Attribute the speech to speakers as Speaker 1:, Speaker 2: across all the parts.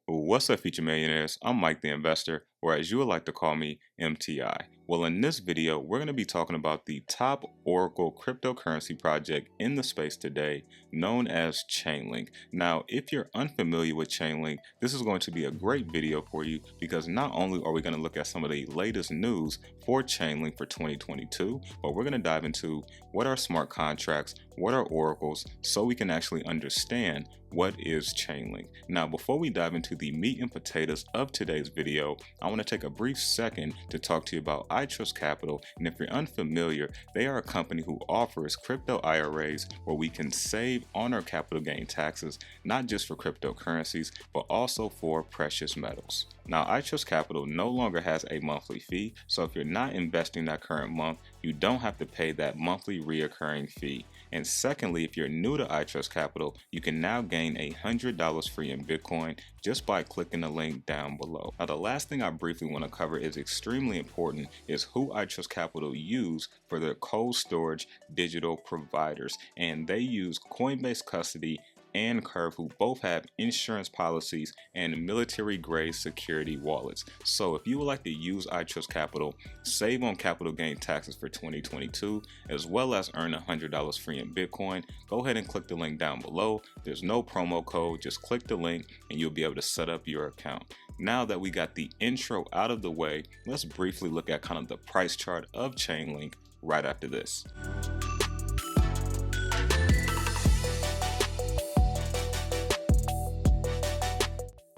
Speaker 1: What's up, future millionaires? I'm Mike the Investor, or as you would like to call me, MTI. Well, in this video, we're going to be talking about the top Oracle cryptocurrency project in the space today, known as Chainlink. Now, if you're unfamiliar with Chainlink, this is going to be a great video for you because not only are we going to look at some of the latest news for Chainlink for 2022, but we're going to dive into what are smart contracts, what are oracles, so we can actually understand what is Chainlink. Now, before we dive into the meat and potatoes of today's video, I want to take a brief second to talk to you about 𝗓𝗏Capital. And if you're unfamiliar, they are a company who offers crypto IRAs where we can save on our capital gain taxes, not just for cryptocurrencies, but also for precious metals. Now, 𝗓𝗏Capital no longer has a monthly fee, so if you're not investing that current month, you don't have to pay that monthly reoccurring fee. And secondly, if you're new to 𝗓𝗏Capital, you can now gain $100 free in Bitcoin just by clicking the link down below. Now, the last thing I briefly want to cover is extremely important is who 𝗓𝗏Capital use for their cold storage digital providers. And they use Coinbase Custody and Curve, who both have insurance policies and military grade security wallets. So if you would like to use 𝗓𝗏Capital, save on capital gain taxes for 2022, as well as earn $100 free in Bitcoin, go ahead and click the link down below. There's no promo code, just click the link and you'll be able to set up your account. Now that we got the intro out of the way, let's briefly look at kind of the price chart of Chainlink right after this.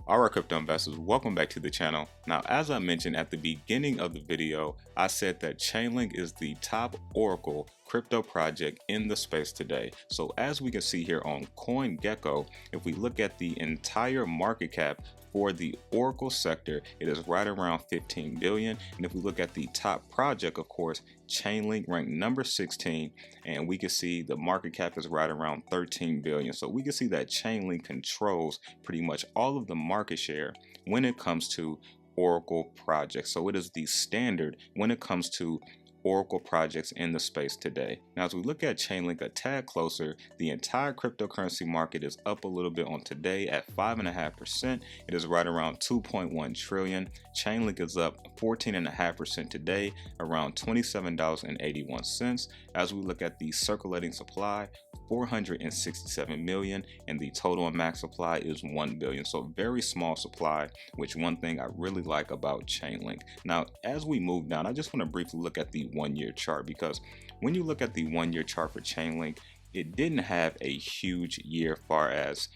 Speaker 1: Alright, crypto investors, welcome back to the channel. Now, as I mentioned at the beginning of the video, I said that Chainlink is the top Oracle crypto project in the space today. So as we can see here on CoinGecko, if we look at the entire market cap for the Oracle sector, it is right around 15 billion. And if we look at the top project, of course, Chainlink ranked number 16, and we can see the market cap is right around 13 billion. So we can see that Chainlink controls pretty much all of the market share when it comes to Oracle projects. So it is the standard when it comes to Oracle projects in the space today. Now, as we look at Chainlink a tad closer, the entire cryptocurrency market is up a little bit on today at 5.5%. It is right around 2.1 trillion. Chainlink is up 14.5% today, around $27.81. As we look at the circulating supply, 467 million, and the total and max supply is 1 billion. So very small supply, which one thing I really like about Chainlink. Now, as we move down, I just want to briefly look at the 1-year chart, because when you look at the 1-year chart for Chainlink, it didn't have a huge year far as,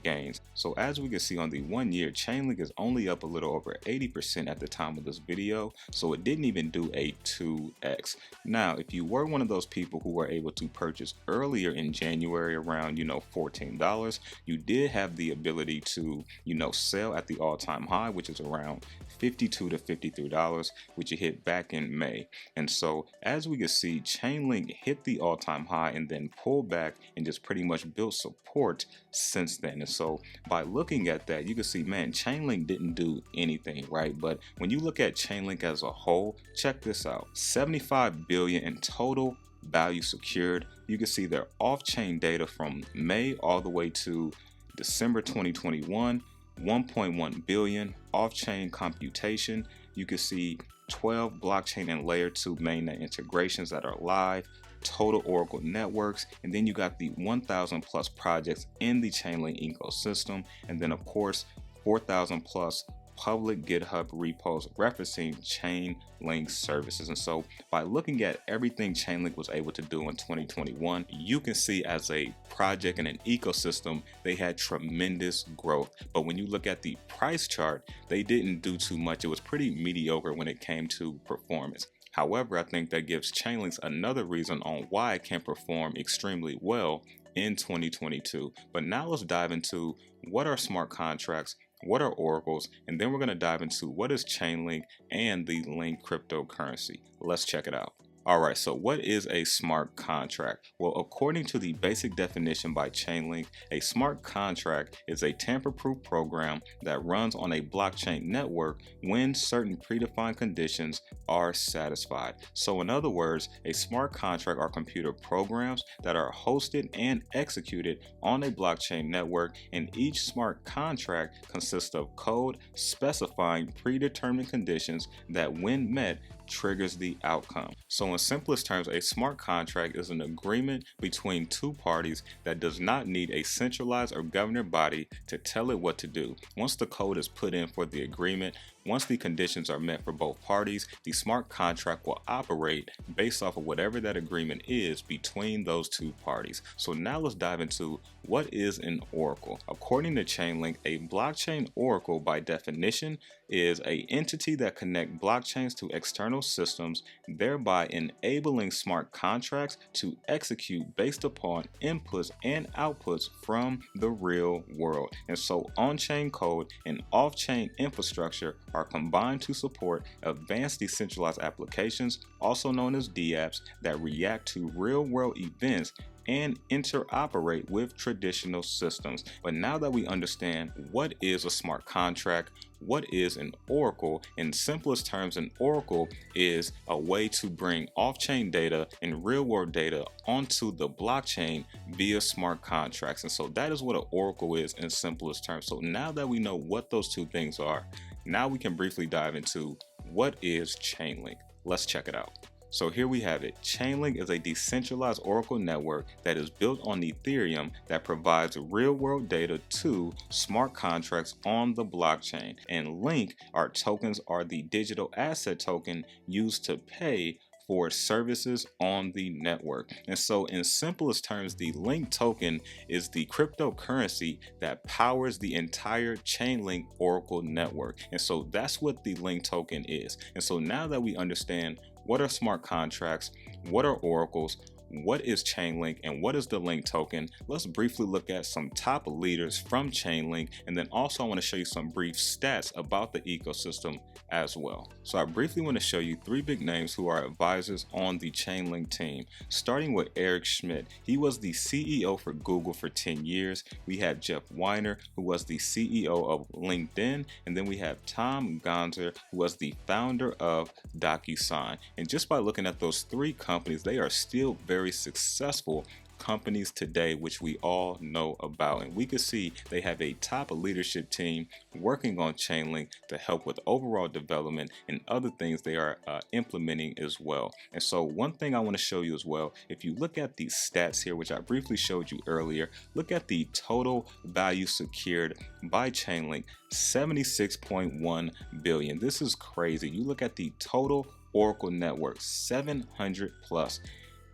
Speaker 1: gains. So as we can see on the 1 year, Chainlink is only up a little over 80% at the time of this video. So it didn't even do a 2x. Now, if you were one of those people who were able to purchase earlier in January around, $14, you did have the ability to, sell at the all-time high, which is around $52 to $53, which you hit back in May. And so as we can see, Chainlink hit the all-time high and then pulled back and just pretty much built support since then. And so by looking at that, you can see, man, Chainlink didn't do anything, right? But when you look at Chainlink as a whole, check this out: 75 billion in total value secured. You can see their off-chain data from May all the way to December 2021, 1.1 billion off-chain computation. You can see 12 blockchain and layer 2 mainnet integrations that are live, total Oracle networks, and then you got the 1,000 plus projects in the Chainlink ecosystem, and then of course 4,000 plus public GitHub repos referencing Chainlink services. And so by looking at everything Chainlink was able to do in 2021, you can see as a project and an ecosystem, they had tremendous growth. But when you look at the price chart, they didn't do too much. It was pretty mediocre when it came to performance. However, I think that gives Chainlink another reason on why it can perform extremely well in 2022. But now let's dive into what are smart contracts, what are oracles, and then we're going to dive into what is Chainlink and the Link cryptocurrency. Let's check it out. Alright, so what is a smart contract? Well, according to the basic definition by Chainlink, a smart contract is a tamper-proof program that runs on a blockchain network when certain predefined conditions are satisfied. So in other words, a smart contract are computer programs that are hosted and executed on a blockchain network, and each smart contract consists of code specifying predetermined conditions that, when met, triggers the outcome. So in simplest terms, a smart contract is an agreement between two parties that does not need a centralized or governing body to tell it what to do. Once the code is put in for the agreement, once the conditions are met for both parties, the smart contract will operate based off of whatever that agreement is between those two parties. So now let's dive into what is an oracle. According to Chainlink, a blockchain oracle by definition is an entity that connects blockchains to external systems, thereby enabling smart contracts to execute based upon inputs and outputs from the real world. And so on-chain code and off-chain infrastructure are combined to support advanced decentralized applications, also known as dApps, that react to real-world events and interoperate with traditional systems. But now that we understand what is a smart contract, what is an oracle, in simplest terms, an oracle is a way to bring off-chain data and real-world data onto the blockchain via smart contracts. And so that is what an oracle is in simplest terms. So now that we know what those two things are, now we can briefly dive into what is Chainlink. Let's check it out. So here we have it. Chainlink is a decentralized oracle network that is built on Ethereum that provides real-world data to smart contracts on the blockchain. And Link, our tokens, are the digital asset token used to pay for services on the network. And so in simplest terms, the Link token is the cryptocurrency that powers the entire Chainlink Oracle network. And so that's what the Link token is. And so now that we understand what are smart contracts, what are oracles, what is Chainlink, and what is the Link token, let's briefly look at some top leaders from Chainlink, and then also I want to show you some brief stats about the ecosystem as well. So I briefly want to show you three big names who are advisors on the Chainlink team, starting with Eric Schmidt. He was the CEO for Google for 10 years. We have Jeff Weiner, who was the CEO of LinkedIn, and then we have Tom Gonzer, who was the founder of DocuSign. And just by looking at those three companies, they are still very successful companies today, which we all know about. And we can see they have a top leadership team working on Chainlink to help with overall development and other things they are implementing as well. And so one thing I want to show you as well, if you look at these stats here, which I briefly showed you earlier, look at the total value secured by Chainlink, 76.1 billion. This is crazy. You look at the total Oracle network, 700 plus.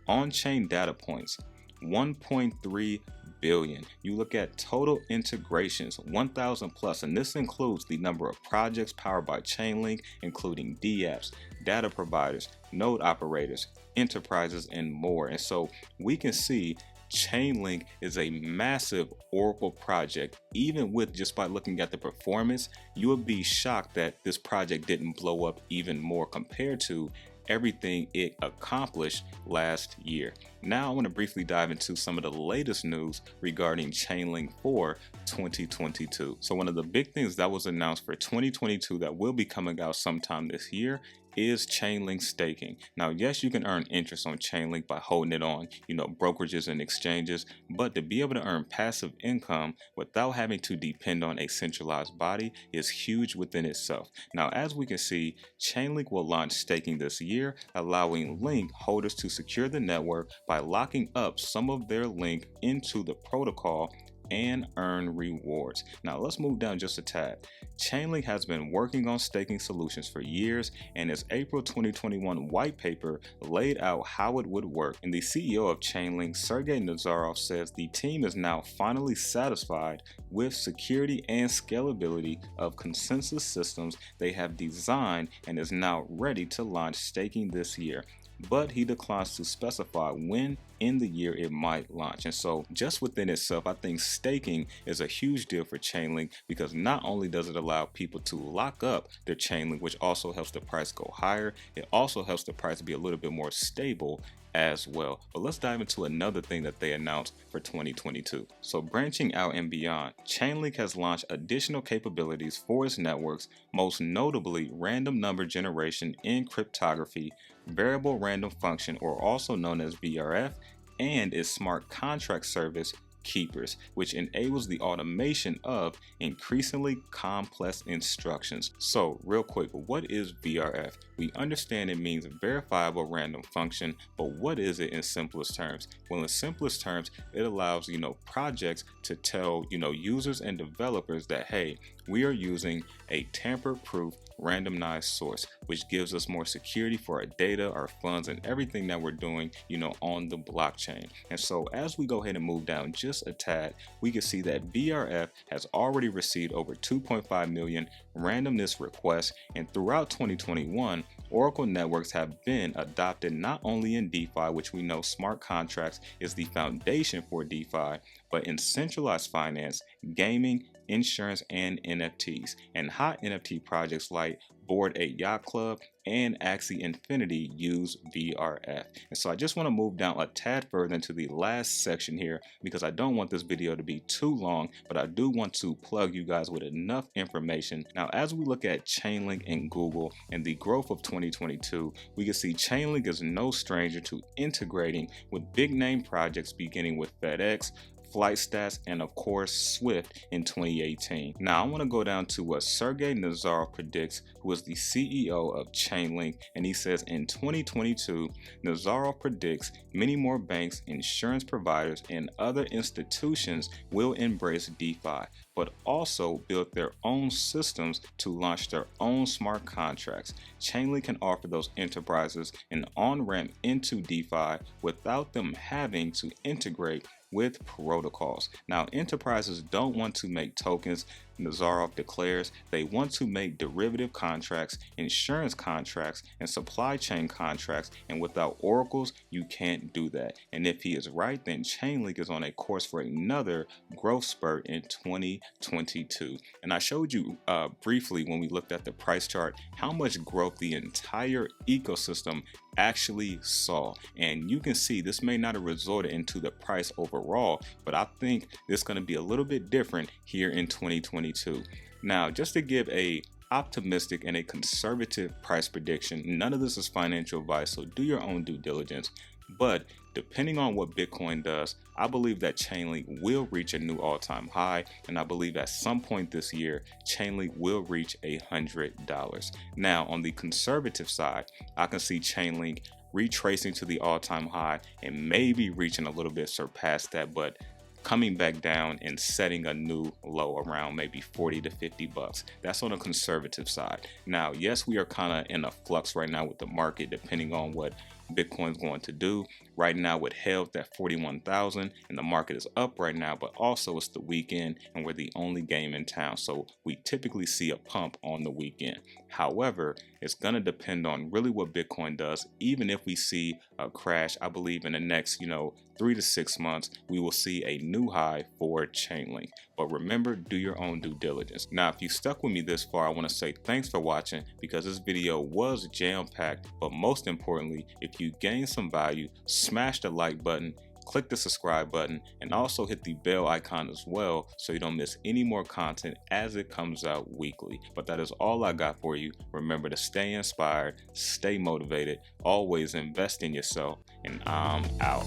Speaker 1: On-chain data points, 1.3 billion. You look at total integrations, 1,000 plus, and this includes the number of projects powered by Chainlink, including dApps, data providers, node operators, enterprises, and more. And so we can see Chainlink is a massive Oracle project. Even with just by looking at the performance, you would be shocked that this project didn't blow up even more compared to everything it accomplished last year. Now I want to briefly dive into some of the latest news regarding Chainlink for 2022. So one of the big things that was announced for 2022 that will be coming out sometime this year is Chainlink staking. Now, yes, you can earn interest on Chainlink by holding it on, brokerages and exchanges, but to be able to earn passive income without having to depend on a centralized body is huge within itself. Now, as we can see, Chainlink will launch staking this year, allowing Link holders to secure the network by locking up some of their Link into the protocol and earn rewards. Now let's move down just a tad. Chainlink has been working on staking solutions for years, and its April 2021 white paper laid out how it would work. And the CEO of Chainlink, Sergey Nazarov, says the team is now finally satisfied with security and scalability of consensus systems they have designed and is now ready to launch staking this year. But he declines to specify when in the year it might launch. And so just within itself, I think staking is a huge deal for Chainlink, because not only does it allow people to lock up their Chainlink, which also helps the price go higher, it also helps the price be a little bit more stable as well. But let's dive into another thing that they announced for 2022. So branching out and beyond, Chainlink has launched additional capabilities for its networks, most notably random number generation in cryptography, variable random function, or also known as VRF, and its smart contract service Keepers, which enables the automation of increasingly complex instructions. So real quick, what is VRF? We understand it means verifiable random function, but what is it in simplest terms? Well, in simplest terms, it allows projects to tell users and developers that, hey, we are using a tamper-proof randomized source, which gives us more security for our data, our funds, and everything that we're doing on the blockchain. And so as we go ahead and move down just a tad, we can see that VRF has already received over 2.5 million randomness requests, and throughout 2021, Oracle networks have been adopted not only in DeFi, which we know smart contracts is the foundation for DeFi, but in centralized finance, gaming, insurance, and NFTs. And hot NFT projects like Bored Ape Yacht Club and Axie Infinity use VRF. And so I just want to move down a tad further into the last section here, because I don't want this video to be too long, but I do want to plug you guys with enough information. Now, as we look at Chainlink and Google and the growth of 2022, we can see Chainlink is no stranger to integrating with big name projects, beginning with FedEx, FlightStats, and of course Swift in 2018. Now I want to go down to what Sergey Nazarov predicts, who is the CEO of Chainlink, and he says in 2022, Nazarov predicts many more banks, insurance providers, and other institutions will embrace DeFi, but also build their own systems to launch their own smart contracts. Chainlink can offer those enterprises an on-ramp into DeFi without them having to integrate with protocols. Now, enterprises don't want to make tokens, Nazarov declares. They want to make derivative contracts, insurance contracts, and supply chain contracts, and without oracles, you can't do that. And if he is right, then Chainlink is on a course for another growth spurt in 2022. And I showed you briefly when we looked at the price chart how much growth the entire ecosystem actually saw, and you can see this may not have resulted into the price overall, but I think it's going to be a little bit different here in 2022. Now, just to give a optimistic and a conservative price prediction, none of this is financial advice, so do your own due diligence, but depending on what Bitcoin does, I believe that Chainlink will reach a new all-time high, and I believe at some point this year, Chainlink will reach $100. Now, on the conservative side, I can see Chainlink retracing to the all-time high and maybe reaching a little bit surpast that, but coming back down and setting a new low around maybe 40 to 50 bucks. That's on the conservative side. Now, yes, we are kind of in a flux right now with the market, depending on what Bitcoin's going to do. Right now with health at 41,000, and the market is up right now, but also it's the weekend and we're the only game in town, so we typically see a pump on the weekend. However, it's going to depend on really what Bitcoin does. Even if we see a crash, I believe in the next 3 to 6 months we will see a new high for Chainlink. But remember, do your own due diligence. Now, if you stuck with me this far, I want to say thanks for watching, because this video was jam-packed, but most importantly, if you gained some value, smash the like button, click the subscribe button, and also hit the bell icon as well so you don't miss any more content as it comes out weekly. But that is all I got for you. Remember to stay inspired, stay motivated, always invest in yourself, and I'm out.